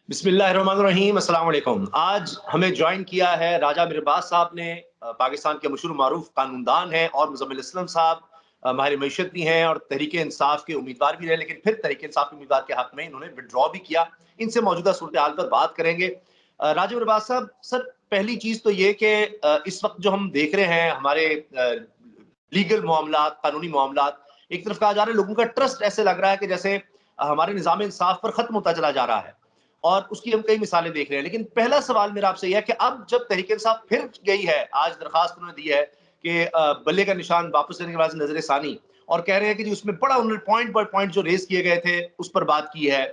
बिस्मिल्लाहिर्रहमानिर्रहीम, अस्सलाम वालेकुम। आज हमें ज्वाइन किया है राजा मिरबाज साहब ने। पाकिस्तान के मशहूर मारूफ कानूनदान हैं और मुज़म्मिल असलम साहब माहिर मईशत भी हैं और तहरीक इंसाफ के उम्मीदवार भी रहे, लेकिन फिर तहरीक इंसाफ के उम्मीदवार के हक में इन्होंने विड्रॉ भी किया। इनसे मौजूदा सूरत हाल पर बात करेंगे। राजा मिरबाज साहब, सर पहली चीज़ तो ये कि इस वक्त जो हम देख रहे हैं हमारे लीगल मामलात, कानूनी मामलात, एक तरफ कहा जा रहा है लोगों का ट्रस्ट ऐसे लग रहा है कि जैसे हमारे निज़ाम इंसाफ पर ख़त्म होता चला जा रहा है और उसकी हम कई मिसालें देख रहे हैं। लेकिन पहला सवाल मेरा आपसे यह है कि अब जब तहरीक इंसाफ फिर गई है, आज दरखास्त उन्होंने दी है कि बल्ले का निशान वापस लेने के बाद नजर सानी, और कह रहे हैं कि जी उसमें बड़ा उन्होंने पॉइंट बाय पॉइंट जो रेज किए गए थे उस पर बात की है।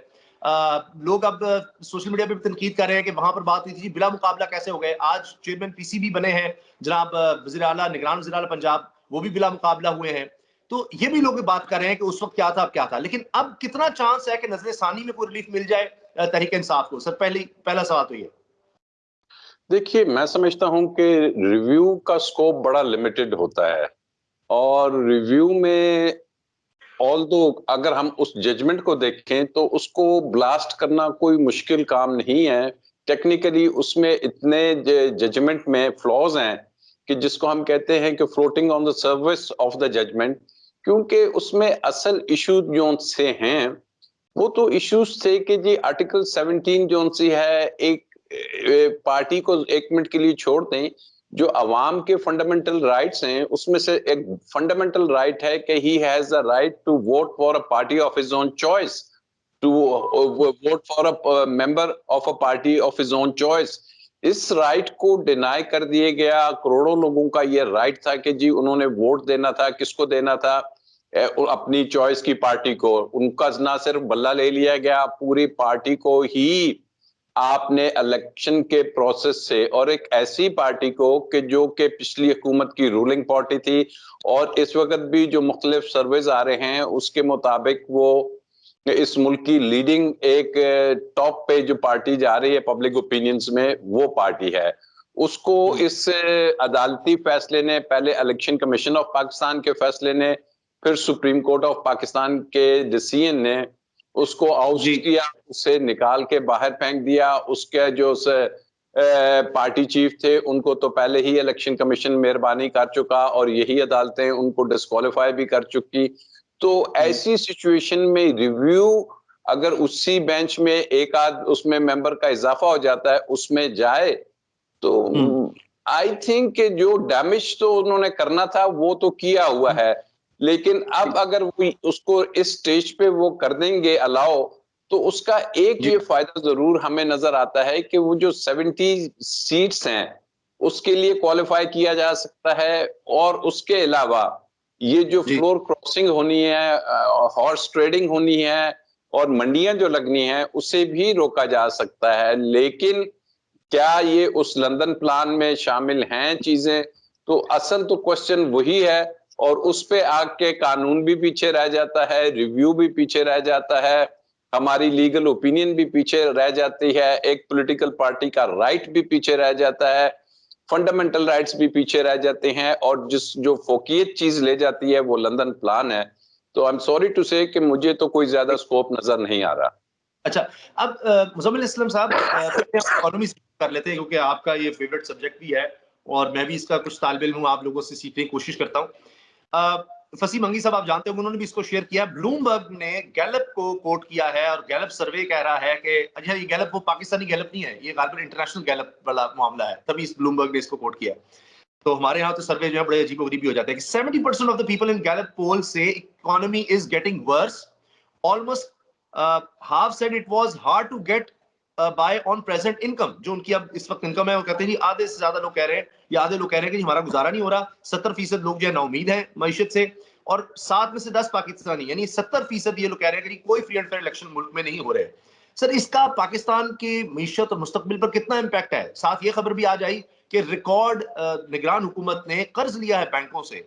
लोग अब सोशल मीडिया पे भी तनकीद कर रहे हैं कि वहां पर बात हुई थी बिला मुकाबला कैसे हो गए। आज चेयरमैन पीसीबी बने हैं जनाब वजीर आला, निगरान वजीर आला पंजाब, वो भी बिला मुकाबला हुए हैं। तो ये भी लोग बात कर रहे हैं कि उस वक्त क्या था अब क्या था, लेकिन अब कितना चांस है कि नजर सानी में कोई रिलीफ मिल जाए तहरीक इंसाफ को। सर पहला सवाल तो ये। देखिए, मैं समझता हूं कि रिव्यू का स्कोप बड़ा लिमिटेड होता है और रिव्यू में ऑल्दो अगर हम उस जजमेंट को देखें तो उसको ब्लास्ट करना कोई मुश्किल काम नहीं है। टेक्निकली उसमें इतने जजमेंट में फ्लॉज हैं कि जिसको हम कहते हैं कि floating on the service of the judgement, क्योंकि उसमें असल इशू जो से हैं वो तो इश्यूज थे कि जी आर्टिकल 17 जो सी है, एक पार्टी को एक मिनट के लिए छोड़ दें, जो अवाम के फंडामेंटल राइट्स हैं उसमें से एक फंडामेंटल राइट है कि he has the right to vote for a party of his own choice, to vote for a member of a party of his own choice. इस राइट को डिनाई कर दिया गया। करोड़ों लोगों का ये राइट था कि जी उन्होंने वोट देना था, किसको देना था, अपनी चॉइस की पार्टी को। उनका ना सिर्फ बल्ला ले लिया गया, पूरी पार्टी को ही आपने इलेक्शन के प्रोसेस से, और एक ऐसी पार्टी को कि जो कि पिछली हुकूमत की रूलिंग पार्टी थी और इस वक्त भी जो मुख्तलिफ सर्वेज आ रहे हैं उसके मुताबिक वो इस मुल्क की लीडिंग एक टॉप पे जो पार्टी जा रही है पब्लिक ओपिनियंस में, वो पार्टी है। उसको इस अदालती फैसले ने, पहले इलेक्शन कमीशन ऑफ पाकिस्तान के फैसले ने, फिर सुप्रीम कोर्ट ऑफ पाकिस्तान के डिसीजन ने उसको आउस्ट किया, उसे निकाल के बाहर फेंक दिया। उसके जो पार्टी चीफ थे उनको तो पहले ही इलेक्शन कमीशन मेहरबानी कर चुका और यही अदालतें उनको डिस्क्वालीफाई भी कर चुकी। तो ऐसी सिचुएशन में रिव्यू अगर उसी बेंच में एक आध उसमें मेंबर का इजाफा हो जाता है उसमें जाए तो आई थिंक जो डैमेज तो उन्होंने करना था वो तो किया हुआ है, लेकिन अब अगर वो उसको इस स्टेज पे वो कर देंगे अलाउ, तो उसका एक ये फायदा जरूर हमें नजर आता है कि वो जो 70 सीट्स हैं उसके लिए क्वालिफाई किया जा सकता है। और उसके अलावा ये जो फ्लोर क्रॉसिंग होनी है, हॉर्स ट्रेडिंग होनी है और मंडियां जो लगनी है उसे भी रोका जा सकता है। लेकिन क्या ये उस लंदन प्लान में शामिल हैं चीजें, तो असल तो क्वेश्चन वही है। और उस पे आके कानून भी पीछे रह जाता है, रिव्यू भी पीछे रह जाता है, हमारी लीगल ओपिनियन भी पीछे रह जाती है, एक पॉलिटिकल पार्टी का राइट भी पीछे रह जाता है, फंडामेंटल राइट्स भी पीछे रह जाते हैं, और जिस जो फोकियत चीज ले जाती है वो लंदन प्लान है। तो आई एम सॉरी टू से कि मुझे तो कोई ज्यादा स्कोप नजर नहीं आ रहा। अच्छा, अब मुज़म्मिल असलम साहब, इकोनॉमी कर लेते हैं क्योंकि आपका ये फेवरेट सब्जेक्ट भी है और मैं भी इसका कुछ तालिब इल्म हूँ, आप लोगों से सीखने की कोशिश करता हूँ। फसी मंगी साहब आप जानते होंगे, उन्होंने भी इसको शेयर किया। ब्लूमबर्ग ने गैलप को कोट किया है और गैलप सर्वे कह रहा है कि अच्छा ये गैलप वो पाकिस्तानी गैलप नहीं है, ये गालिबन इंटरनेशनल गैलप वाला मामला है, तभी इस ब्लूमबर्ग ने इसको कोट किया। तो हमारे यहाँ तो सर्वे जो है बड़े अजीब भी हो जाते हैं कि 70% of the people in Gallup poll से economy is getting worse. Almost half said it was hard to get by on present income. जो उनकी अब इस वक्त इनकम है वो कहते हैं जी आधे से ज्यादा लोग कह रहे हैं या आधे लोग कह रहे हैं कि हमारा गुजारा नहीं हो रहा। 70% लोग जो है नाउमीद है मईशत से और 7 में से 10 पाकिस्तानी यानी 70% ये लोग कह रहे हैं कि कोई फ्री एंड फेयर इलेक्शन मुल्क में नहीं हो रहे। सर इसका पाकिस्तान की मीशत और मुस्तकबिल पर कितना इम्पैक्ट है? साथ ये खबर भी आ जाए कि रिकॉर्ड निगरान हुकूमत ने कर्ज लिया है बैंकों से।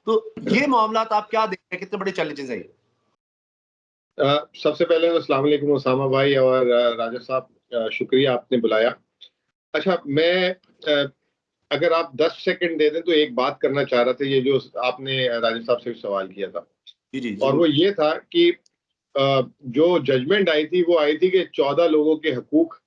तो ये मामला आप क्या देख रहे हैं, कितने बड़े चैलेंजेस हैं ये? सबसे पहले तो अस्सलाम वालेकुम उसामा भाई और राजा साहब, शुक्रिया आपने बुलाया। अच्छा, मैं अगर आप 10 सेकंड दे दें तो एक बात करना चाह रहा था, ये जो आपने राजा साहब से सवाल किया था, जी जी और वो ये था कि जो जजमेंट आई थी वो आई थी कि 14 लोगों के हकूक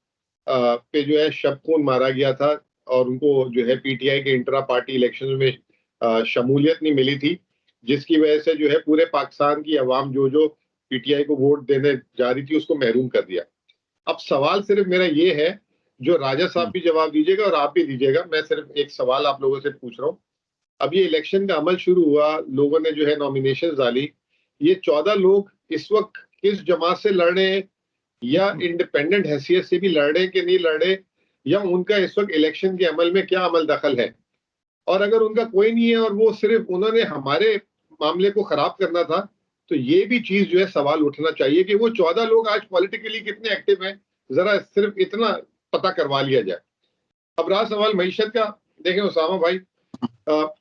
पे जो है शब खून मारा गया था और उनको जो है पीटीआई के इंट्रा पार्टी इलेक्शन में शमूलियत नहीं मिली थी, जिसकी वजह से जो है पूरे पाकिस्तान की आवाम जो पीटीआई को वोट देने जा रही थी उसको महरूम कर दिया। अब सवाल सिर्फ मेरा ये है, जो राजा साहब भी जवाब दीजिएगा और आप भी दीजिएगा, मैं सिर्फ एक सवाल आप लोगों से पूछ रहा हूँ। अब ये इलेक्शन का अमल शुरू हुआ, लोगों ने जो है नॉमिनेशन डाली, ये 14 लोग इस वक्त किस जमात से लड़ रहे हैं या इंडिपेंडेंट हैसियत से भी लड़ रहे कि नहीं लड़ रहे, या उनका इस वक्त इलेक्शन के अमल में क्या अमल दखल है? और अगर उनका कोई नहीं है और वो सिर्फ उन्होंने हमारे मामले को खराब करना था, तो ये भी चीज जो है सवाल उठना चाहिए कि वो 14 लोग आज पॉलिटिकली कितने एक्टिव हैं, जरा सिर्फ इतना पता करवा लिया जाए। अब रहा सवाल मईशत का, देखें उसामा भाई, अब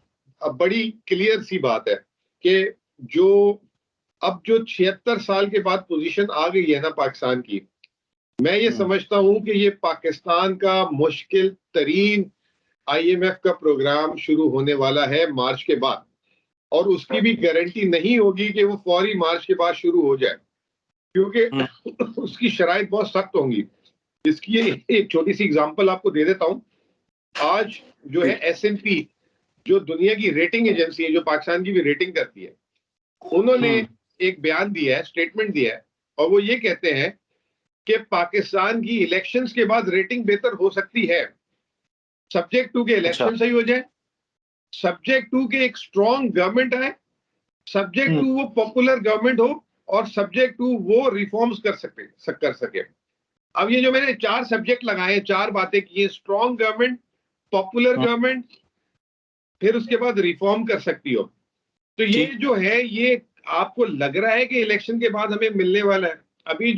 बड़ी क्लियर सी बात है कि अब जो 76 साल के बाद पोजीशन आ गई है ना पाकिस्तान की, मैं ये समझता हूं कि ये पाकिस्तान का मुश्किल तरीन आईएमएफ का प्रोग्राम शुरू होने वाला है मार्च के बाद, और उसकी भी गारंटी नहीं होगी कि वो फौरी मार्च के बाद शुरू हो जाए, क्योंकि उसकी शराइत बहुत सख्त होंगी। इसकी एक छोटी सी एग्जांपल आपको दे देता हूं। आज जो है S&P, जो दुनिया की रेटिंग एजेंसी है, जो पाकिस्तान की भी रेटिंग करती है, उन्होंने एक बयान दिया है, स्टेटमेंट दिया है, और वो ये कहते हैं कि पाकिस्तान की इलेक्शंस के बाद रेटिंग बेहतर हो सकती है, सब्जेक्ट टू के इलेक्शन सही हो जाए, सब्जेक्ट टू के एक स्ट्रॉन्ग गवर्नमेंट आए, सब्जेक्ट टू वो पॉपुलर गवर्नमेंट हो, और सब्जेक्ट टू वो रिफॉर्म्स कर सके। अब ये जो मैंने 4 सब्जेक्ट लगाए, 4 बातें की है, स्ट्रॉन्ग गवर्नमेंट, पॉपुलर गवर्नमेंट, फिर उसके बाद रिफॉर्म कर सकती हो, तो ये जो है ये आपको लग रहा है कि इलेक्शन के बाद हमें मिलने वाला है? अभी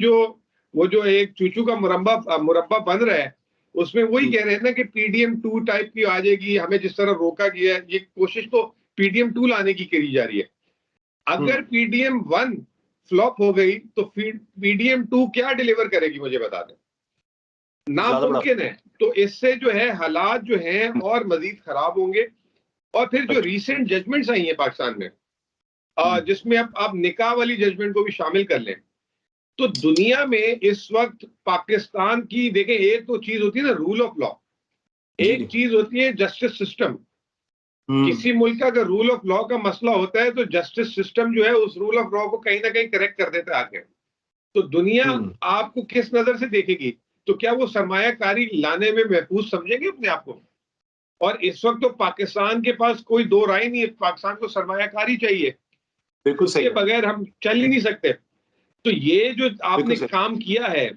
वो जो एक चूचू का मुरब्बा बन रहा है, उसमें वही कह रहे हैं ना कि पीडीएम 2 टाइप की आ जाएगी, हमें जिस तरह रोका गया है, ये कोशिश तो पीडीएम 2 लाने की करी जा रही है। अगर पीडीएम 1 फ्लॉप हो गई तो पीडीएम 2 क्या डिलीवर करेगी, मुझे बता दें। नामुमकिन है। तो इससे जो है हालात जो हैं और मजीद खराब होंगे। और फिर जो रीसेंट जजमेंट्स आई हैं पाकिस्तान में, जिसमें आप निकाह वाली जजमेंट को भी शामिल कर लें, तो दुनिया में इस वक्त पाकिस्तान की देखें, एक तो चीज होती है ना रूल ऑफ लॉ, एक चीज होती है जस्टिस सिस्टम। किसी मुल्क का अगर रूल ऑफ लॉ का मसला होता है तो जस्टिस सिस्टम जो है उस रूल ऑफ लॉ को कहीं ना कहीं करेक्ट कर देता है आगे। तो दुनिया आपको किस नजर से देखेगी? तो क्या वो सरमायाकारी लाने में महफूज समझेंगे अपने आप को? और इस वक्त तो पाकिस्तान के पास कोई दो राय नहीं है, पाकिस्तान को सरमायाकारी चाहिए, बिल्कुल सही, उसके बगैर हम चल ही नहीं सकते। तो ये जो आपने काम किया है,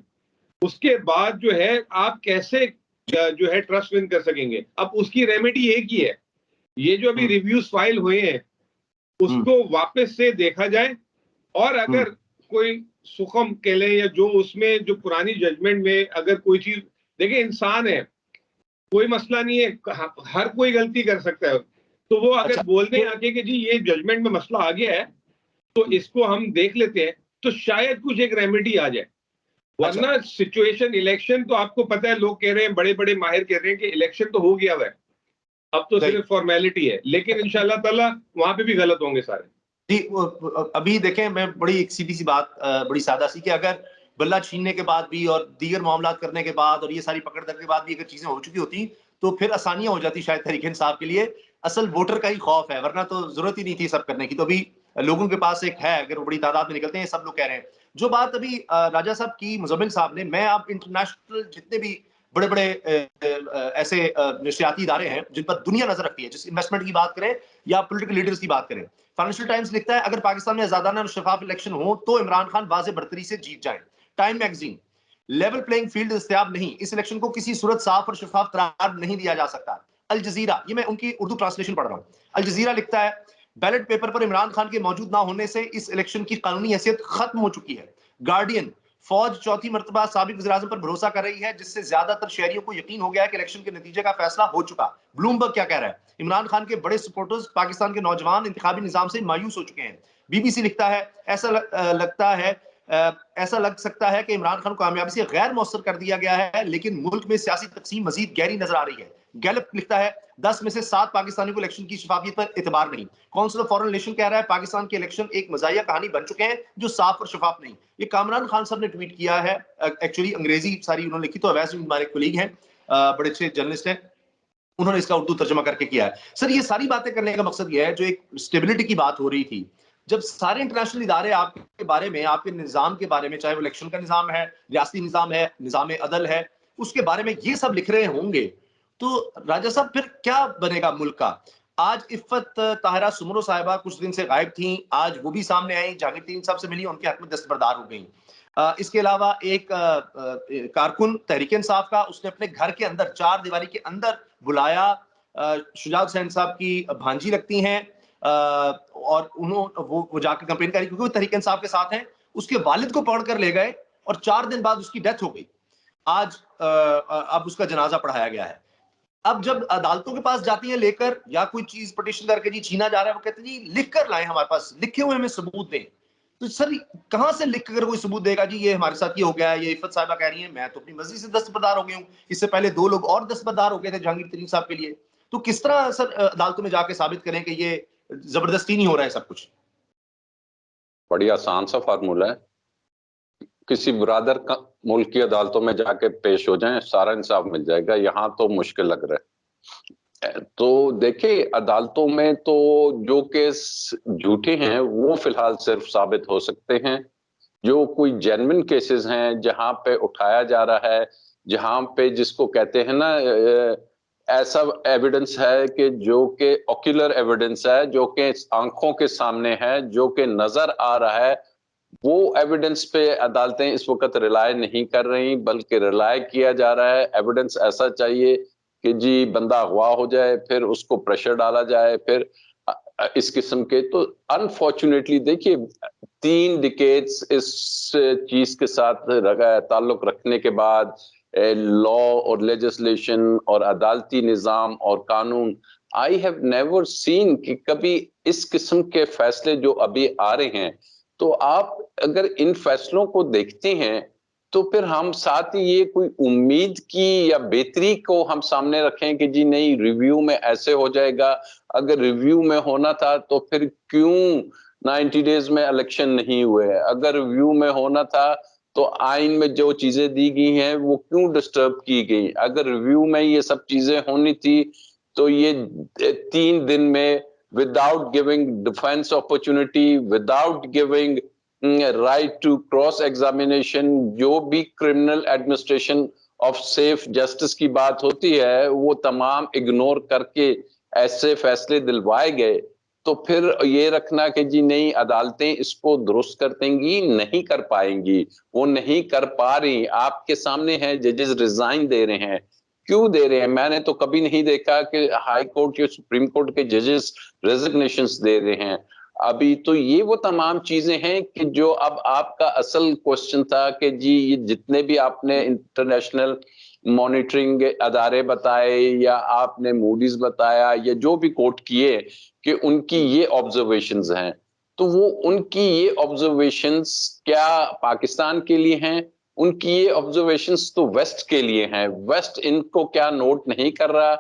उसके बाद जो है आप कैसे जो है ट्रस्ट विन कर सकेंगे? अब उसकी रेमेडी एक ही है, ये जो अभी रिव्यूज फाइल हुए हैं उसको वापस से देखा जाए, और अगर कोई सुखम कह लें या जो उसमें जो पुरानी जजमेंट में अगर कोई चीज, देखिए इंसान है, कोई मसला नहीं है, हर कोई गलती कर सकता है, तो वो अगर बोलने आके कि जी ये जजमेंट में मसला आ गया है तो इसको हम देख लेते हैं, तो शायद कुछ एक रेमेडी आ जाए। वरना सिचुएशन इलेक्शन तो आपको पता है, लोग कह रहे हैं, बड़े बड़े माहिर कह रहे हैं कि इलेक्शन तो हो गया है, अब तो सिर्फ फॉर्मेलिटी है, लेकिन इंशाल्लाह ताला वहां पे भी गलत होंगे सारे। जी, अभी देखें, मैं बड़ी एक सीधी सी बात, बड़ी सादा सी, कि अगर बल्ला छीनने के बाद भी और दीगर मामला करने के बाद और ये सारी पकड़ दर के बाद भी अगर चीजें हो चुकी होती तो फिर आसानियां हो जाती शायद तहरीक इंसाफ के लिए। असल वोटर का ही खौफ है, वरना तो जरूरत ही नहीं थी सब करने की। तो अभी लोगों के पास एक है, अगर वो बड़ी तादाद में निकलते हैं, सब लोग कह रहे हैं। जो बात अभी राजा साहब की, मुजम्मिल साहब ने, मैं आप इंटरनेशनल जितने भी बड़े बड़े ऐसे नशियाती इदारे हैं जिन पर दुनिया नजर रखती है, जिस इन्वेस्टमेंट की बात करें या पॉलिटिकल लीडर्स की बात करें, फाइनेंशियल टाइम्स लिखता है अगर पाकिस्तान में आजादाना और शफाफ इलेक्शन हो तो इमरान खान वाज़ेह बढ़तरी से जीत जाएं। Time magazine, level playing field दस्तयाब नहीं, इस इलेक्शन को किसी सूरत साफ और शफाफ करार नहीं दिया जा सकता। अल जजीरा, ये मैं उनकी उर्दू ट्रांसलेशन पढ़ रहा हूं, अल जजीरा लिखता है बैलेट पेपर पर इमरान खान के मौजूद ना होने से इस इलेक्शन की कानूनी हैसियत खत्म हो चुकी है। गार्डियन, फौज चौथी मरतबा साबिक वज़ीर-ए-आज़म पर भरोसा कर रही है, जिससे ज्यादातर शहरियों को यकीन हो गया है कि इलेक्शन के नतीजे का फैसला हो चुका। ब्लूमबर्ग क्या कह रहा है? इमरान खान के बड़े सपोर्टर्स पाकिस्तान के नौजवान इंतखाबी निजाम से मायूस हो चुके हैं। बीबीसी लिखता है ऐसा लग सकता है कि इमरान खान को कामयाबी से गैर मौसर कर दिया गया है, लेकिन मुल्क में सियासी तकसीम मजीद गहरी नजर आ रही है। गैलप लिखता है 10 में से 7 पाकिस्तानियों को इलेक्शन की शफाफियत पर एतबार नहीं। काउंसिल ऑफ फॉरेन रिलेशन कह रहा है पाकिस्तान के इलेक्शन एक मजाया कहानी बन चुके हैं जो साफ और शफाफ नहीं। ये कामरान खान साहब ने ट्वीट किया है, एक्चुअली अंग्रेजी सारी उन्होंने लिखी, तो अवैस हमारे कोलीग हैं, बड़े अच्छे जर्नलिस्ट हैं, उन्होंने इसका उर्दू तर्जुमा करके किया है। सर ये सारी बातें करने का मकसद ये है, जो एक स्टेबिलिटी की बात हो रही थी, जब सारे इंटरनेशनल इदारे आपके बारे में, आपके निजाम के बारे में, चाहे वो इलेक्शन का निजाम है, रियासती निजाम है, निजाम अदल है, उसके बारे में ये सब लिख रहे होंगे, तो राजा साहब फिर क्या बनेगा मुल्क का? आज इफ्फत ताहिरा सुमरो साहिबा कुछ दिन से गायब थी, आज वो भी सामने आई, जहांगीर साहब से मिली, उनके हक में दस्तबरदार हो गई। इसके अलावा एक कारकुन तहरीक इंसाफ का, उसने अपने घर के अंदर, चार दीवारी के अंदर बुलाया, शुजात हुसैन साहब की भांजी लगती हैं, और उन्होंने वो जाकर कंप्लेन करी क्योंकि वो तहरीक इंसाफ के साथ हैं, उसके वालिद को पकड़ कर ले गए और 4 दिन बाद उसकी डेथ हो गई। आज अब उसका जनाजा पढ़ाया गया है। अब जब अदालतों के पास जाती हैं लेकर, या कोई चीज पिटीशन करके जी छीना जा रहा है, वो कहते हैं जी लिख कर लाएं, हमारे पास लिखे हुए हमें सबूत दें। तो सर कहां से लिख कर कोई सबूत देगा जी ये हमारे साथ ये हो गया है? ये इफ्फत साहिबा कह रही है मैं तो अपनी मर्जी से दस्तबरदार हो गई हूं, इससे पहले 2 लोग और दस्तबरदार हो गए थे जहांगीर साहब के लिए। तो किस तरह सर अदालतों में जाके साबित करें कि ये जबरदस्ती नहीं हो रहा है सब कुछ? बड़ी आसान सा फार्मूला है, किसी ब्रादर का मुल्क की अदालतों में जाके पेश हो जाएं, सारा इंसाफ मिल जाएगा। यहाँ तो मुश्किल लग रहा है। तो देखिए, अदालतों में तो जो केस झूठे हैं वो फिलहाल सिर्फ साबित हो सकते हैं। जो कोई जेन्युइन केसेस हैं, जहां पे उठाया जा रहा है, जहां पे जिसको कहते हैं ना, ऐसा एविडेंस है कि जो कि ऑक्यूलर एविडेंस है, जो कि आंखों के सामने है, जो कि नजर आ रहा है, वो एविडेंस पे अदालतें इस वक्त रिलाय नहीं कर रही, बल्कि रिलाय किया जा रहा है एविडेंस ऐसा चाहिए कि जी बंदा अगवा हो जाए, फिर उसको प्रेशर डाला जाए, फिर इस किस्म के। तो अनफॉर्चुनेटली देखिए, 3 डिकेड्स इस चीज के साथ ताल्लुक रखने के बाद लॉ और लेजिस्लेशन और अदालती निजाम और कानून, आई हैव नेवर सीन कि कभी इस किस्म के फैसले जो अभी आ रहे हैं, तो आप अगर इन फैसलों को देखते हैं तो फिर हम साथ ही ये कोई उम्मीद की या बेहतरी को हम सामने रखें कि जी नहीं, रिव्यू में ऐसे हो जाएगा। अगर रिव्यू में होना था तो फिर क्यों 90 डेज में इलेक्शन नहीं हुए? अगर रिव्यू में होना था तो आइन में जो चीजें दी गई हैं वो क्यों डिस्टर्ब की गई? अगर रिव्यू में ये सब चीजें होनी थी तो ये 3 दिन में, without giving defense opportunity, without giving right to cross examination, जो भी criminal administration of safe justice की बात होती है वो तमाम इग्नोर करके ऐसे फैसले दिलवाए गए। तो फिर ये रखना कि जी नहीं, अदालतें इसको दुरुस्त कर देंगी, नहीं कर पाएंगी, वो नहीं कर पा रही। आपके सामने है, जजेस रिजाइन दे रहे हैं। क्यों दे रहे हैं? मैंने तो कभी नहीं देखा कि हाई कोर्ट या सुप्रीम कोर्ट के जजेस रेजिग्नेशंस दे रहे हैं अभी। तो ये वो तमाम चीजें हैं कि जो अब आपका असल क्वेश्चन था कि जी ये जितने भी आपने इंटरनेशनल मॉनिटरिंग अदारे बताए या आपने मूडीज बताया या जो भी कोट किए कि उनकी ये ऑब्जर्वेशंस हैं, तो वो उनकी ये ऑब्जर्वेशंस क्या पाकिस्तान के लिए हैं? उनकी ये ऑब्जर्वेशंस तो वेस्ट के लिए हैं। वेस्ट इनको क्या नोट नहीं कर रहा?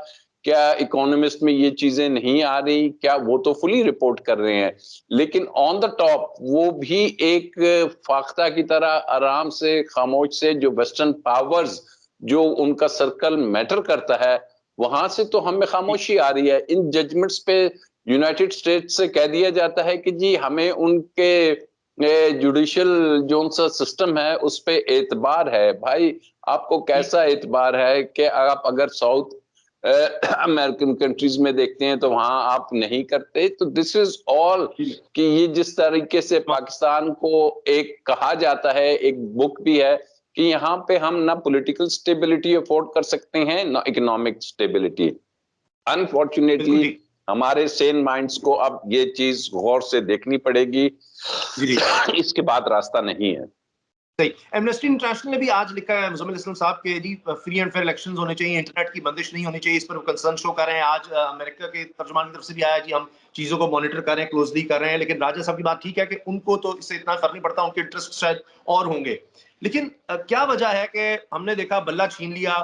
क्या इकोनॉमिस्ट में ये चीजें नहीं आ रही? क्या वो तो फुली रिपोर्ट कर रहे हैं, लेकिन ऑन द टॉप वो भी एक फाख्ता की तरह आराम से खामोश से, जो वेस्टर्न पावर्स जो उनका सर्कल मैटर करता है, वहां से तो हमें खामोशी आ रही है। इन जजमेंट्स पे यूनाइटेड स्टेट्स से कह दिया जाता है कि जी हमें उनके जुडिशियल जो सा सिस्टम है उस पे एतबार है। भाई आपको कैसा एतबार है कि आप अगर साउथ अमेरिकन कंट्रीज में देखते हैं तो वहां आप नहीं करते? तो दिस इज ऑल कि ये जिस तरीके से पाकिस्तान को एक कहा जाता है, एक बुक भी है कि यहाँ पे हम ना पॉलिटिकल स्टेबिलिटी अफोर्ड कर सकते हैं ना इकोनॉमिक स्टेबिलिटी। अनफॉर्चुनेटली हमारे सेन माइंड्स को अब ये चीज गौर से देखनी पड़ेगी। इसके बाद रास्ता नहीं है। सही। एमनेस्टी इंटरनेशनल ने भी आज लिखा है मुज़म्मिल इस्लाम साहब के जी फ्री एंड फेयर इलेक्शंस होने चाहिए, इंटरनेट की बंदिश नहीं होनी चाहिए, इस पर वो कंसर्न शो कर रहे हैं। आज अमेरिका के तर्जुमान की तरफ से भी आया जी हम चीजों को मॉनिटर कर रहे हैं, क्लोजली कर रहे हैं। लेकिन राजा साहब की बात ठीक है कि उनको तो इससे इतना फर्क नहीं पड़ता, उनके इंटरेस्ट शायद और होंगे। लेकिन क्या वजह है कि हमने देखा बल्ला छीन लिया,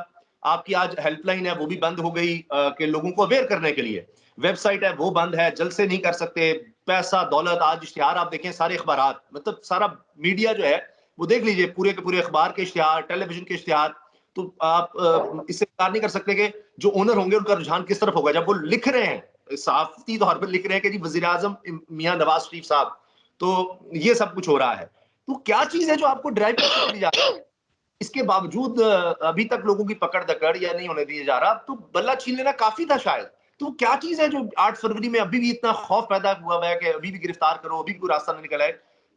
आपकी आज हेल्पलाइन है वो भी बंद हो गई कि लोगों को अवेयर करने के लिए। वेबसाइट है वो बंद है, जल्द से नहीं कर सकते। पैसा, दौलत, आज इश्तिहार आप देखें, सारे अखबारात, मतलब सारा मीडिया जो है वो देख लीजिए, पूरे के पूरे अखबार के इश्तिहार, टेलीविजन के इश्तिहार, तो आप इससे इनकार नहीं कर सकते कि जो ओनर होंगे उनका रुझान किस तरफ होगा। जब वो लिख रहे हैं, साफ़ी तौर पर लिख रहे हैं कि जी वज़ीर-ए-आज़म मियां नवाज शरीफ साहब, तो ये सब कुछ हो रहा है। तो क्या चीज़ है जो आपको ड्राइव करके चली जा रही है? इसके बावजूद अभी तक लोगों की पकड़-दकड़ या नहीं होने दिया जा रहा, तो बल्ला छीन लेना काफ़ी था शायद। तो क्या चीज़ है जो 8 फरवरी में अभी भी इतना खौफ पैदा हुआ हुआ है कि अभी भी गिरफ्तार करो, अभी भी कोई रास्ता नहीं निकल आए?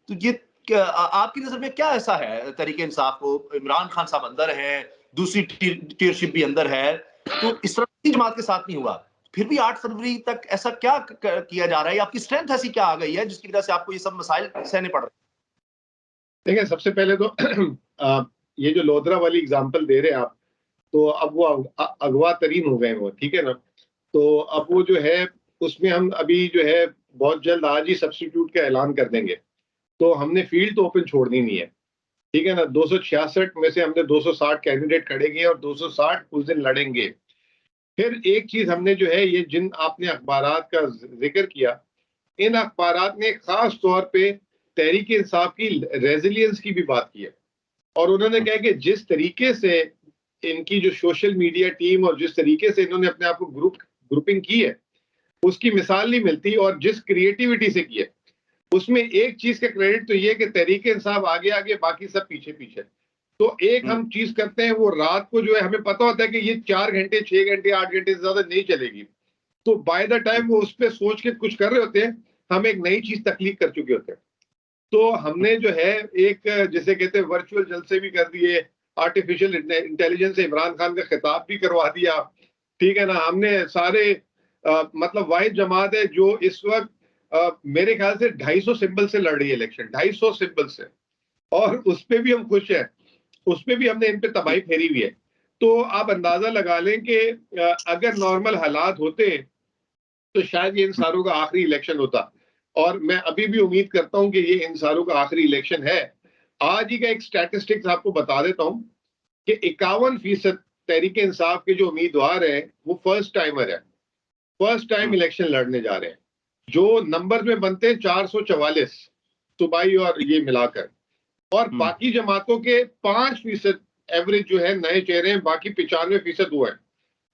तो ये आपकी नज़र में क्या ऐसा है तहरीक-ए-इंसाफ को? इमरान खान साहब अंदर हैं, दूसरी टीयरशिप भी अंदर है, तो इस तरह की जमात के साथ नहीं हुआ। फिर भी 8 फरवरी तक ऐसा क्या किया जा रहा है? आपकी स्ट्रेंथ ऐसी क्या आ गई है जिसकी वजह से आपको ये सब मसाइल सहने पड़ रहे हैं? देखिए, सबसे पहले तो ये जो लोधरा वाली एग्जांपल दे रहे हैं आप, तो अब वो अगवा तरीन हो गए वो, ठीक है ना? तो अब वो जो है उसमें हम अभी जो है बहुत जल्द आज ही सब्स्टिट्यूट का ऐलान कर देंगे। तो हमने फील्ड तो ओपन छोड़नी नहीं है, ठीक है ना? 266 में से हमने 260 कैंडिडेट खड़े किए और 260 उस दिन लड़ेंगे। फिर एक चीज हमने जो है, ये जिन आपने अखबारात का जिक्र किया, इन अखबारात ने खास तौर पे तहरीक इंसाफ की रेजिलियंस की भी बात की है। और उन्होंने कहा कि जिस तरीके से इनकी जो सोशल मीडिया टीम और जिस तरीके से इन्होंने अपने आप को ग्रुपिंग की है, उसकी मिसाल नहीं मिलती। और जिस क्रिएटिविटी से की है, उसमें एक चीज का क्रेडिट तो ये कि तहरीक इंसाफ आगे आगे, बाकी सब पीछे पीछे। तो एक हम चीज करते हैं, वो रात को जो है हमें पता होता है कि ये 4 घंटे, 6 घंटे, 8 घंटे से ज्यादा नहीं चलेगी। तो बाय द टाइम वो उस पर सोच के कुछ कर रहे होते हैं, हम एक नई चीज तख्लीक कर चुके होते हैं। तो हमने जो है एक, जिसे कहते हैं, वर्चुअल जलसे भी कर दिए, आर्टिफिशियल इंटेलिजेंस से इमरान खान का खिताब भी करवा दिया, ठीक है ना? हमने सारे मतलब वाहिद जमात है जो इस वक्त मेरे ख्याल से 250 सिंबल से लड़ रही है इलेक्शन, 250 सिंबल से, और उस पे भी हम खुश हैं, उस पे भी हमने इन पे तबाही फेरी हुई है। तो आप अंदाजा लगा लें कि अगर नॉर्मल हालात होते तो शायद ये इन सारों का आखिरी इलेक्शन होता। और मैं अभी भी उम्मीद करता हूं कि ये इन सारों का आखिरी इलेक्शन है। आज ही का एक स्टैटिस्टिक्स आपको बता देता हूं कि 51% तहरीक इंसाफ के जो उम्मीदवार हैं वो फर्स्ट टाइमर है, फर्स्ट टाइम इलेक्शन लड़ने जा रहे हैं। जो नंबर में बनते हैं 444 सूबाई और ये मिलाकर, और बाकी जमातों के 5% एवरेज जो है नए चेहरे हैं, बाकी 95% हुआ है।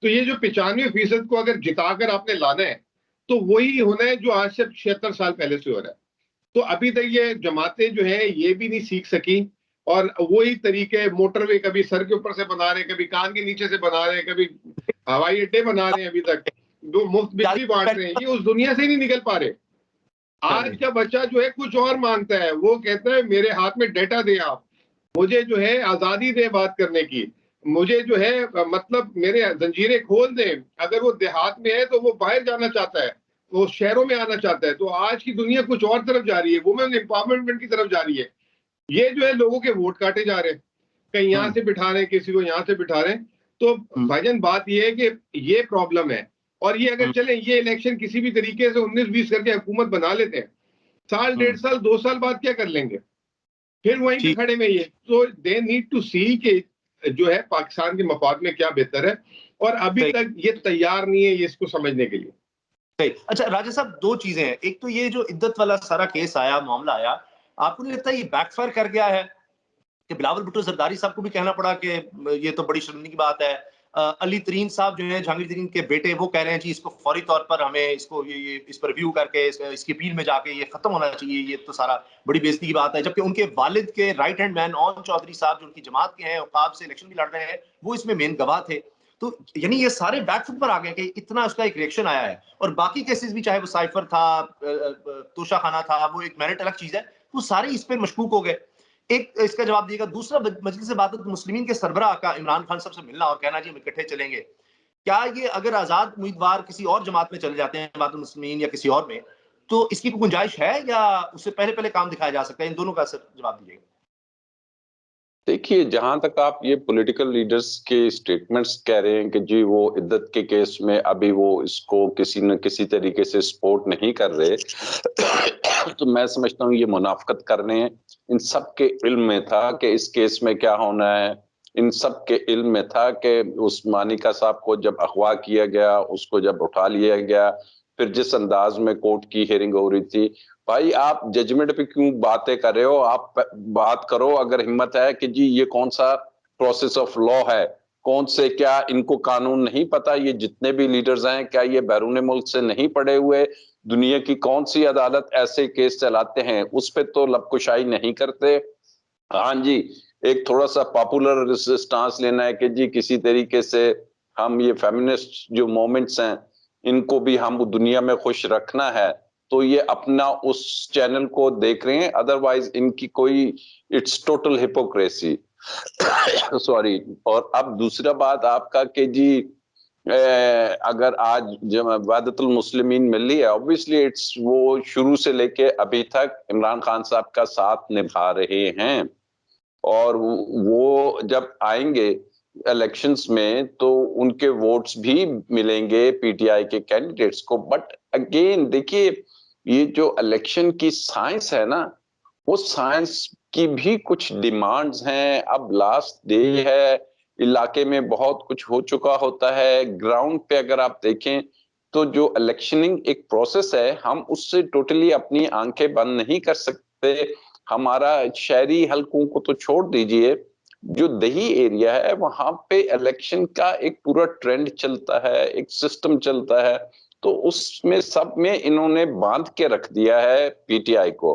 तो ये जो 95% को अगर जिताकर आपने लाना है, तो वही होना है जो आज से 76 साल पहले से हो रहा है। तो अभी तक ये जमातें जो है ये भी नहीं सीख सकी, और वही तरीके मोटरवे कभी सर के ऊपर से बना रहे हैं, कभी कान के नीचे से बना रहे हैं, कभी हवाई अड्डे बना रहे हैं, अभी तक जो मुफ्त बिजली बांट रहे हैं, ये उस दुनिया से ही नहीं निकल पा रहे। आज का बच्चा जो है कुछ और मांगता है, वो कहता है मेरे हाथ में डेटा दे, आप मुझे जो है आजादी दे बात करने की, मुझे जो है मतलब मेरे जंजीरें खोल दें। अगर वो देहात में है तो वो बाहर जाना चाहता है, वो शहरों में आना चाहता है। तो आज की दुनिया कुछ और तरफ जा रही है, वुमेन एम्पावरमेंट की तरफ जा रही है। ये जो है लोगों के वोट काटे जा रहे हैं, कहीं यहाँ से बिठा रहे हैं, किसी को यहाँ से बिठा रहे हैं। तो भाईजान बात ये है कि ये प्रॉब्लम है। और ये अगर चले, ये इलेक्शन किसी भी तरीके से 19-20 करके हुकूमत बना लेते हैं, साल, 1.5 साल, 2 साल बाद क्या कर लेंगे? फिर वहीं पे खड़े में ये। तो दे नीड टू सी कि जो है पाकिस्तान के मफाद में क्या बेहतर है, और अभी तक ये तैयार नहीं है ये इसको समझने के लिए। अच्छा राजा साहब, 2 चीजें हैं। एक तो ये जो इद्दत वाला सारा केस आया, मामला आया, आपको नहीं लगता ये बैकफायर कर गया है कि बिलावल भुट्टो जरदारी साहब को भी कहना पड़ा कि ये तो बड़ी शर्मिंदगी की बात है। अली तरीन साहब जो है, जहांगीर तरीन के बेटे, वो कह रहे हैं जी इसको फौरी तौर पर हमें इसको ये इस पर रिव्यू करके इसकी अपील में जाके ये खत्म होना चाहिए, ये तो सारा बड़ी बेइज्जती की बात है। जबकि उनके वालिद के right hand man Aun Chaudhry साहब जो उनकी जमात के हैं, औकाब से इलेक्शन भी लड़ रहे हैं, वो इसमें मेन गवाह थे। तो यानी ये सारे बैकफुट पर आ गए कि इतना उसका एक रिएक्शन आया है। और बाकी केसेस भी, चाहे वो साइफर था, तोशा खाना था, वो एक मेरिट अलग चीज है, वो सारे इस पर मशकूक हो गए। एक इसका जवाब दिएगा। दूसरा, मजलिस बात मुस्लिमीन के सरबराह का इमरान खान साहब से मिलना और कहना जी हम इकट्ठे चलेंगे, क्या ये अगर आजाद उम्मीदवार किसी और जमात में चले जाते हैं, जमात मुस्लिमीन या किसी और में, तो इसकी कोई गुंजाइश है या उससे पहले पहले काम दिखाया जा सकता है? इन दोनों का सर जवाब दीजिएगा। देखिए, जहां तक आप ये पॉलिटिकल लीडर्स के स्टेटमेंट्स कह रहे हैं कि जी वो इद्दत के केस में अभी वो इसको किसी न किसी तरीके से सपोर्ट नहीं कर रहे, तो मैं समझता हूँ ये मुनाफकत कर रहे हैं। इन सब के इल्म में था कि इस केस में क्या होना है, इन सब के इल्म में था कि उस मानिका साहब को जब अगवा किया गया, उसको जब उठा लिया गया, फिर जिस अंदाज में कोर्ट की हियरिंग हो रही थी, भाई आप जजमेंट पे क्यों बातें कर रहे हो? आप बात करो, अगर हिम्मत है कि जी ये कौन सा प्रोसेस ऑफ लॉ है, कौन से, क्या इनको कानून नहीं पता? ये जितने भी लीडर्स हैं, क्या ये बैरून मुल्क से नहीं पढ़े हुए? दुनिया की कौन सी अदालत ऐसे केस चलाते हैं? उस पे तो लबकुशाई नहीं करते। हाँ जी, एक थोड़ा सा पॉपुलर स्टांस लेना है कि जी किसी तरीके से हम ये फेमिनिस्ट जो मोमेंट्स हैं इनको भी हम दुनिया में खुश रखना है, तो ये अपना उस चैनल को देख रहे हैं, अदरवाइज इनकी कोई, इट्स टोटल हिपोक्रेसी। सॉरी। और अब दूसरा बात आपका कि जी अगर आज जब वहदतुल मुस्लिमीन मिली है, ऑब्वियसली इट्स वो शुरू से लेके अभी तक इमरान खान साहब का साथ निभा रहे हैं, और वो जब आएंगे इलेक्शंस में तो उनके वोट्स भी मिलेंगे पीटीआई के कैंडिडेट्स को। बट अगेन देखिए, ये जो इलेक्शन की साइंस है ना, वो साइंस की भी कुछ डिमांड्स हैं। अब लास्ट डे है, इलाके में बहुत कुछ हो चुका होता है, ग्राउंड पे अगर आप देखें तो जो इलेक्शनिंग एक प्रोसेस है, हम उससे टोटली अपनी आंखें बंद नहीं कर सकते। हमारा शहरी हलकों को तो छोड़ दीजिए, जो दही एरिया है वहां पे इलेक्शन का एक पूरा ट्रेंड चलता है, एक सिस्टम चलता है, तो उसमें सब में इन्होंने बांध के रख दिया है पीटीआई को।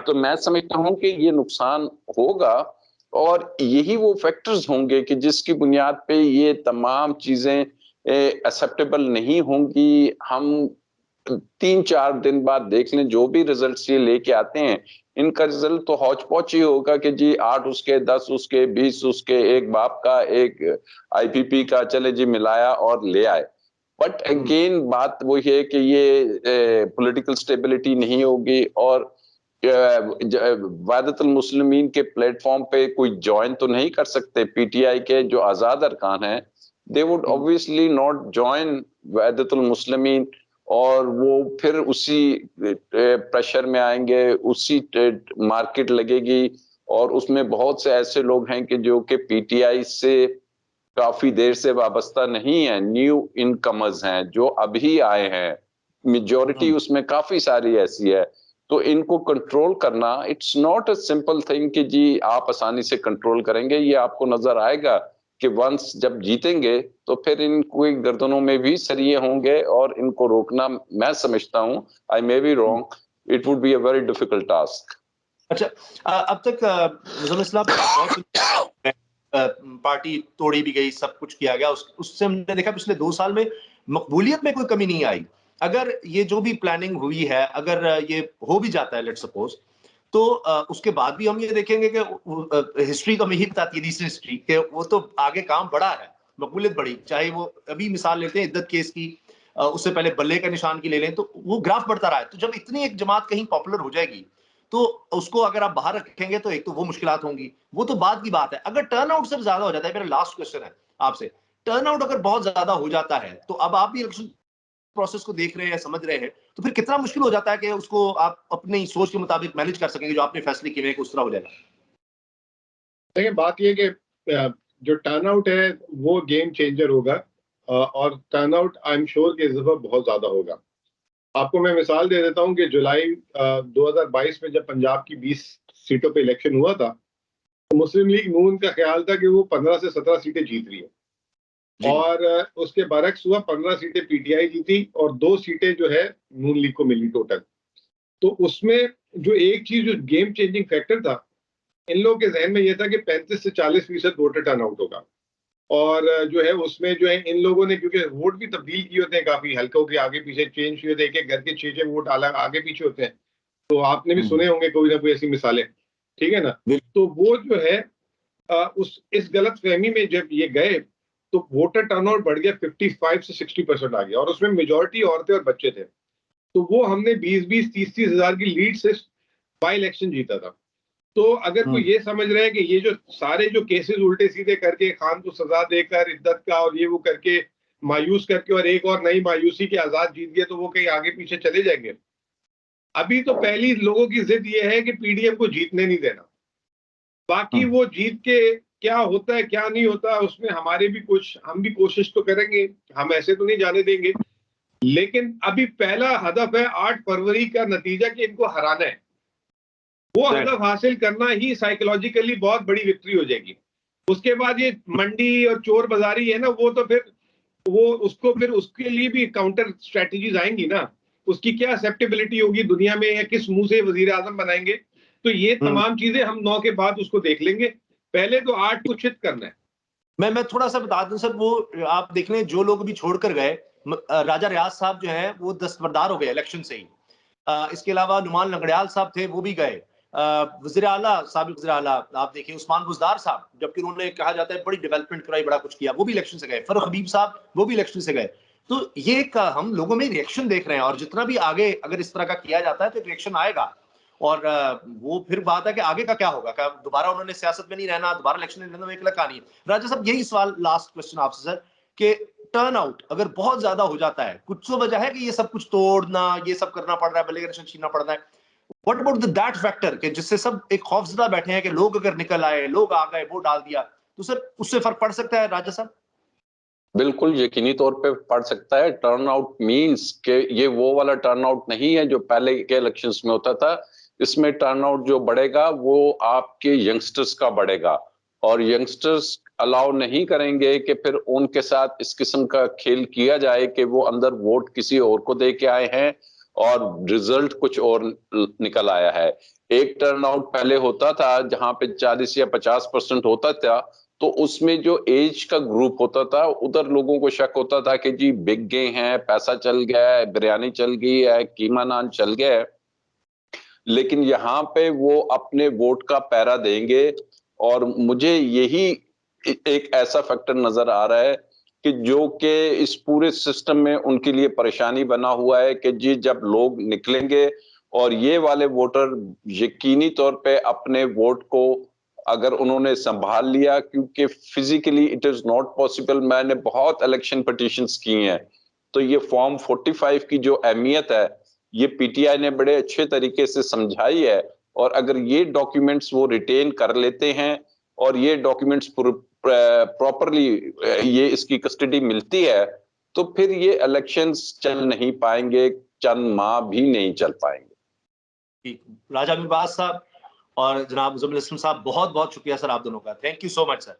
तो मैं समझता हूं कि ये नुकसान होगा, और यही वो फैक्टर्स होंगे कि जिसकी बुनियाद पे ये तमाम चीजें एक्सेप्टेबल नहीं होंगी। हम 3-4 दिन बाद देख लें, जो भी रिजल्ट्स ये लेके आते हैं, इनका रिजल्ट तो हौच पौच ही होगा कि जी 8 उसके, 10 उसके, 20 उसके, एक बाप का, एक आईपीपी का, चले जी मिलाया और ले आए। बट अगेन बात वही है कि ये पॉलिटिकल स्टेबिलिटी नहीं होगी, और वहदतुल मुस्लिमीन के प्लेटफॉर्म पे कोई ज्वाइन तो नहीं कर सकते। पीटीआई के जो आजाद अरकान हैं, they would obviously not join Wahdatul Muslimeen, और वो फिर उसी प्रेशर में आएंगे, उसी मार्केट लगेगी, और उसमें बहुत से ऐसे लोग हैं कि जो कि पीटीआई से काफी देर से वाबस्ता नहीं है, न्यू इनकमर्स हैं जो अभी आए हैं, मेजॉरिटी उसमें काफी सारी ऐसी है। तो इनको कंट्रोल करना, it's not a simple thing कि जी आप आसानी से कंट्रोल करेंगे। ये आपको नजर आएगा कि वंस जब जीतेंगे तो फिर इनको गर्दनों में भी सरिये होंगे, और इनको रोकना, मैं समझता हूं, I may be wrong, it would be a very difficult task. अच्छा, अब तक मुज़म्मिल इस्लाम बहुत पार्टी तोड़ी भी गई, सब कुछ किया गया, उससे हमने देखा पिछले 2 साल में मकबूलियत में कोई कमी नहीं आई। अगर ये जो भी प्लानिंग हुई है, अगर ये हो भी जाता है लेट्स सपोज, तो उसके बाद भी हम ये देखेंगे कि हिस्ट्री तो हमें ही बताती है, रिसेंट हिस्ट्री, कि वो तो आगे काम बढ़ा है, मकबूलियत बढ़ी। चाहे वो अभी मिसाल लेते हैं इद्दत केस की, उससे पहले बल्ले का निशान की ले लें, तो वो ग्राफ बढ़ता रहा है। तो जब इतनी एक जमात कहीं पॉपुलर हो जाएगी, तो उसको अगर आप बाहर रखेंगे तो एक तो वो मुश्किलात होंगी, वो तो बाद की बात है। अगर टर्नआउट सिर्फ ज्यादा हो जाता है, मेरा लास्ट क्वेश्चन है आपसे, टर्नआउट अगर बहुत ज्यादा हो जाता है, तो अब आप भी इलेक्शन प्रोसेस को देख रहे हैं, समझ रहे हैं, तो फिर कितना मुश्किल हो जाता है कि उसको आप अपनी सोच के मुताबिक मैनेज कर सकेंगे, जो आपने फैसले किए हैं उस तरह हो जाएगा। देखिए, बात यह कि जो टर्नआउट है वो गेम चेंजर होगा, और टर्नआउट आई एम श्योर कि इस दफा बहुत ज्यादा होगा। आपको मैं मिसाल दे देता हूं कि जुलाई 2022 में जब पंजाब की 20 सीटों पे इलेक्शन हुआ था, तो मुस्लिम लीग नून का ख्याल था कि वो 15 से 17 सीटें जीत रही है, और उसके बरक्स हुआ, 15 सीटें पीटीआई जीती और 2 सीटें जो है नून लीग को मिली टोटल। तो उसमें जो एक चीज, जो गेम चेंजिंग फैक्टर था, इन लोगों के जहन में यह था कि 35 से 40% वोटर टर्नआउट होगा, और जो है उसमें जो है इन लोगों ने, क्योंकि वोट भी तब्दील किए होते हैं, काफी हल्कों के आगे पीछे चेंज हुए थे, एक घर के 6-6 वोट अलग आगे पीछे होते हैं, तो आपने भी सुने होंगे कोई ना कोई ऐसी मिसालें, ठीक है ना। तो वो जो है इस गलत फहमी में जब ये गए, तो वोटर टर्नआउट बढ़ गया, 55 से 60% आ गया, और उसमें मेजोरिटी औरतें और बच्चे थे। तो वो हमने 20-20, 30-30 हजार की लीड से बाई इलेक्शन जीता था। तो अगर कोई ये समझ रहे हैं कि ये जो सारे जो केसेस उल्टे सीधे करके, खान को सजा देकर, इद्दत का और ये वो करके, मायूस करके, और एक और नई मायूसी के आजाद जीत गए, तो वो कहीं आगे पीछे चले जाएंगे। अभी तो पहली लोगों की जिद ये है कि पीडीएम को जीतने नहीं देना, बाकी वो जीत के क्या होता है क्या नहीं होता उसमें हम भी कोशिश तो करेंगे, हम ऐसे तो नहीं जाने देंगे, लेकिन अभी पहला हदफ है 8 फरवरी का नतीजा कि इनको हराना है। वो हदफ हासिल करना ही साइकोलॉजिकली बहुत बड़ी विक्ट्री हो जाएगी। उसके बाद ये मंडी और चोर बाजारी है ना, फिर उसके लिए भी काउंटर स्ट्रेटजीज आएंगी ना, उसकी क्या एक्सेप्टेबिलिटी होगी दुनिया में, या किस मुंह से वजीर आजम बनाएंगे। तो ये तमाम चीजें हम 9 के बाद उसको देख लेंगे, पहले तो 8 को चित करना है। मैं थोड़ा सा बता दूं सर, वो आप देख लें जो लोग भी छोड़कर गए, राजा रियाज साहब जो हैं वो दस्तबरदार हो गए इलेक्शन से ही। इसके अलावा नुमान लंगड़ियाल साहब थे, वो भी गए। वज़ीर आला, साबिक वज़ीर आला आप देखिए उस्मान बुज़दार साहब, जबकि उन्होंने कहा जाता है बड़ी डेवलपमेंट कराई, बड़ा कुछ किया, वो भी इलेक्शन से गए। फरूख हबीब साहब, वो भी इलेक्शन से गए। तो ये एक हम लोगों में रिएक्शन देख रहे हैं, और जितना भी आगे अगर इस तरह का किया जाता है तो रिएक्शन आएगा। और वो फिर बात है कि आगे का क्या होगा, क्या दोबारा उन्होंने सियासत में नहीं रहना, दोबारा इलेक्शन नहीं लड़ना, एक अलग कहानी है। राजा साहब, यही सवाल लास्ट क्वेश्चन आपसे सर, कि टर्न आउट अगर बहुत ज्यादा हो जाता है, कुछ तो वजह है कि ये सब कुछ तोड़ना, ये सब करना पड़ रहा है, बल्कि इलेक्शन छीनना पड़ रहा है, व्हाट अबाउट दैट फैक्टर कि जिससे सब एक खौफजदा बैठे हैं कि लोग अगर निकल आए, लोग आ गए, वोट डाल दिया, तो सर उससे फर्क पड़ सकता है राजा साहब? बिल्कुल यकीनी तौर पे पड़ सकता है। टर्नआउट मींस के ये वो वाला टर्नआउट नहीं है जो पहले के इलेक्शंस में होता था। इसमें टर्नआउट जो बढ़ेगा वो आपके यंगस्टर्स का बढ़ेगा, और यंगस्टर्स अलाउ नहीं करेंगे कि फिर उनके साथ इस किस्म का खेल किया जाए कि वो अंदर वोट किसी और को दे के आए हैं और रिजल्ट कुछ और निकल आया है। एक टर्नआउट पहले होता था जहां पे 40 या 50% होता था, तो उसमें जो एज का ग्रुप होता था उधर लोगों को शक होता था कि जी बिक गए हैं, पैसा चल गया है, बिरयानी चल गई है, कीमा नान चल गया है। लेकिन यहाँ पे वो अपने वोट का पहरा देंगे, और मुझे यही एक ऐसा फैक्टर नजर आ रहा है कि जो कि इस पूरे सिस्टम में उनके लिए परेशानी बना हुआ है कि जी जब लोग निकलेंगे और ये वाले वोटर यकीनी तौर पे अपने वोट को अगर उन्होंने संभाल लिया, क्योंकि physically it is not possible. मैंने बहुत इलेक्शन पिटीशंस की हैं, तो ये फॉर्म 45 की जो अहमियत है ये पीटीआई ने बड़े अच्छे तरीके से समझाई है। और अगर ये डॉक्यूमेंट्स वो रिटेन कर लेते हैं और ये डॉक्यूमेंट्स प्रॉपरली ये इसकी कस्टडी मिलती है, तो फिर ये इलेक्शंस चल नहीं पाएंगे, चंद माह भी नहीं चल पाएंगे। राजा मिर्बाज साहब और जनाब मुज़म्मिल इस्लाम साहब, बहुत बहुत शुक्रिया सर आप दोनों का। Thank you so much sir.